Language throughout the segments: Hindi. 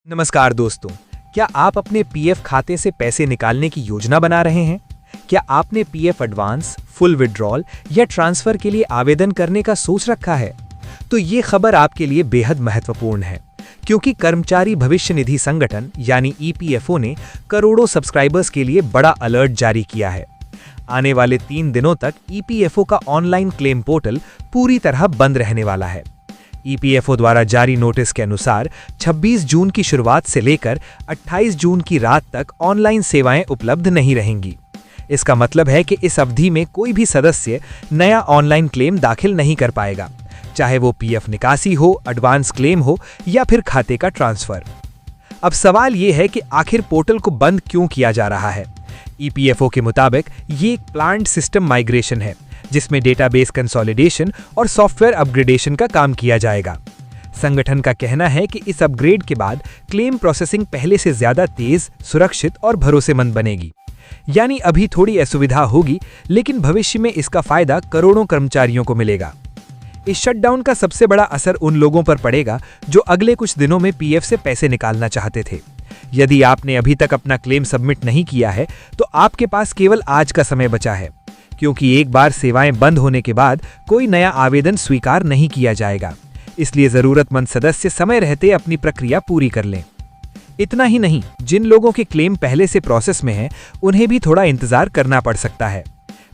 नमस्कार दोस्तों, क्या आप अपने पीएफ खाते से पैसे निकालने की योजना बना रहे हैं? क्या आपने पीएफ एडवांस, फुल विड्रॉल या ट्रांसफर के लिए आवेदन करने का सोच रखा है? तो ये खबर आपके लिए बेहद महत्वपूर्ण है, क्योंकि कर्मचारी भविष्य निधि संगठन यानी ईपीएफओ ने करोड़ों सब्सक्राइबर्स के लिए बड़ा अलर्ट जारी किया है। आने वाले 3 दिनों तक ईपीएफओ का ऑनलाइन क्लेम पोर्टल पूरी तरह बंद रहने वाला है। ईपीएफओ द्वारा जारी नोटिस के अनुसार 26 जून की शुरुआत से लेकर 28 जून की रात तक ऑनलाइन सेवाएं उपलब्ध नहीं रहेंगी। इसका मतलब है कि इस अवधि में कोई भी सदस्य नया ऑनलाइन क्लेम दाखिल नहीं कर पाएगा, चाहे वो पीएफ निकासी हो, एडवांस क्लेम हो या फिर खाते का ट्रांसफर। अब सवाल ये है कि आखिर पोर्टल को बंद क्यों किया जा रहा है? ईपीएफओ के मुताबिक ये एक प्लान्ड सिस्टम माइग्रेशन है, जिसमें डेटाबेस कंसोलिडेशन और सॉफ्टवेयर अपग्रेडेशन का काम किया जाएगा। संगठन का कहना है कि इस अपग्रेड के बाद क्लेम प्रोसेसिंग पहले से ज्यादा तेज, सुरक्षित और भरोसेमंद बनेगी। यानी अभी थोड़ी असुविधा होगी, लेकिन भविष्य में इसका फायदा करोड़ों कर्मचारियों को मिलेगा। इस शटडाउन का सबसे बड़ा असर उन लोगों पर पड़ेगा जो अगले कुछ दिनों में पीएफ से पैसे निकालना चाहते थे। यदि आपने अभी तक अपना क्लेम सबमिट नहीं किया है, तो आपके पास केवल आज का समय बचा है, क्योंकि एक बार सेवाएं बंद होने के बाद कोई नया आवेदन स्वीकार नहीं किया जाएगा। इसलिए जरूरतमंद सदस्य समय रहते अपनी प्रक्रिया पूरी कर लें। इतना ही नहीं, जिन लोगों के क्लेम पहले से प्रोसेस में हैं, उन्हें भी थोड़ा इंतजार करना पड़ सकता है।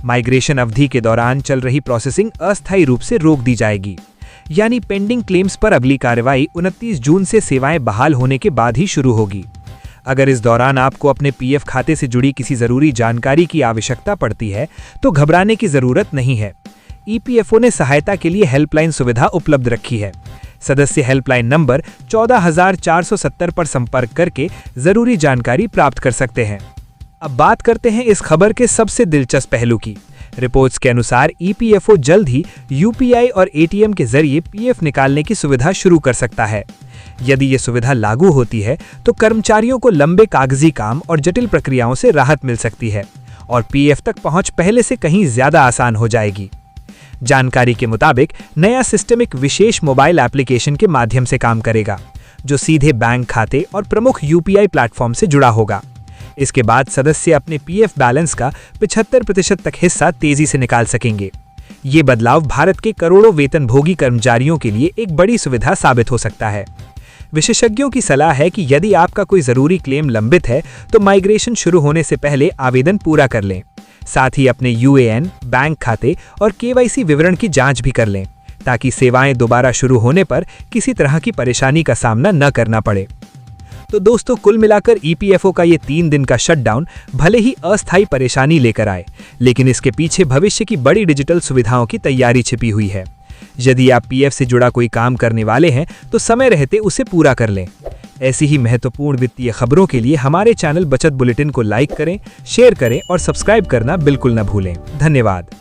माइग्रेशन अवधि के दौरान चल रही प्रोसेसिंग अस्थायी रूप से रोक दी जाएगी, यानी पेंडिंग क्लेम्स पर अगली कार्रवाई 29 जून से सेवाएं बहाल होने के बाद ही शुरू होगी। अगर इस दौरान आपको अपने पीएफ खाते से जुड़ी किसी जरूरी जानकारी की आवश्यकता पड़ती है, तो घबराने की जरूरत नहीं है। ईपीएफओ ने सहायता के लिए हेल्पलाइन सुविधा उपलब्ध रखी है। सदस्य हेल्पलाइन नंबर 14,470 पर संपर्क करके जरूरी जानकारी प्राप्त कर सकते हैं। अब बात करते हैं इस खबर के सबसे दिलचस्प पहलू की। रिपोर्ट्स के अनुसार ईपीएफओ जल्द ही यूपीआई और एटीएम के जरिए पीएफ निकालने की सुविधा शुरू कर सकता है। यदि ये सुविधा लागू होती है, तो कर्मचारियों को लंबे कागजी काम और जटिल प्रक्रियाओं से राहत मिल सकती है और पीएफ तक पहुंच पहले से कहीं ज्यादा आसान हो जाएगी। जानकारी के मुताबिक नया सिस्टम एक विशेष मोबाइल एप्लीकेशन के माध्यम से काम करेगा, जो सीधे बैंक खाते और प्रमुख यूपीआई प्लेटफॉर्म से जुड़ा होगा। इसके बाद सदस्य अपने पीएफ बैलेंस का 75% तक हिस्सा तेजी से निकाल सकेंगे। ये बदलाव भारत के करोड़ों वेतनभोगी कर्मचारियों के लिए एक बड़ी सुविधा साबित हो सकता है। विशेषज्ञों की सलाह है कि यदि आपका कोई जरूरी क्लेम लंबित है, तो माइग्रेशन शुरू होने से पहले आवेदन पूरा कर लें। साथ ही अपने यूएएन, बैंक खाते और केवाईसी विवरण की जांच भी कर लें, ताकि सेवाएं दोबारा शुरू होने पर किसी तरह की परेशानी का सामना न करना पड़े। तो दोस्तों, कुल मिलाकर ईपीएफओ का ये 3 दिन का शटडाउन भले ही अस्थायी परेशानी लेकर आए, लेकिन इसके पीछे भविष्य की बड़ी डिजिटल सुविधाओं की तैयारी छिपी हुई है। यदि आप पीएफ से जुड़ा कोई काम करने वाले हैं, तो समय रहते उसे पूरा कर लें। ऐसी ही महत्वपूर्ण वित्तीय खबरों के लिए हमारे चैनल बचत बुलेटिन को लाइक करें, शेयर करें और सब्सक्राइब करना बिल्कुल न भूलें। धन्यवाद।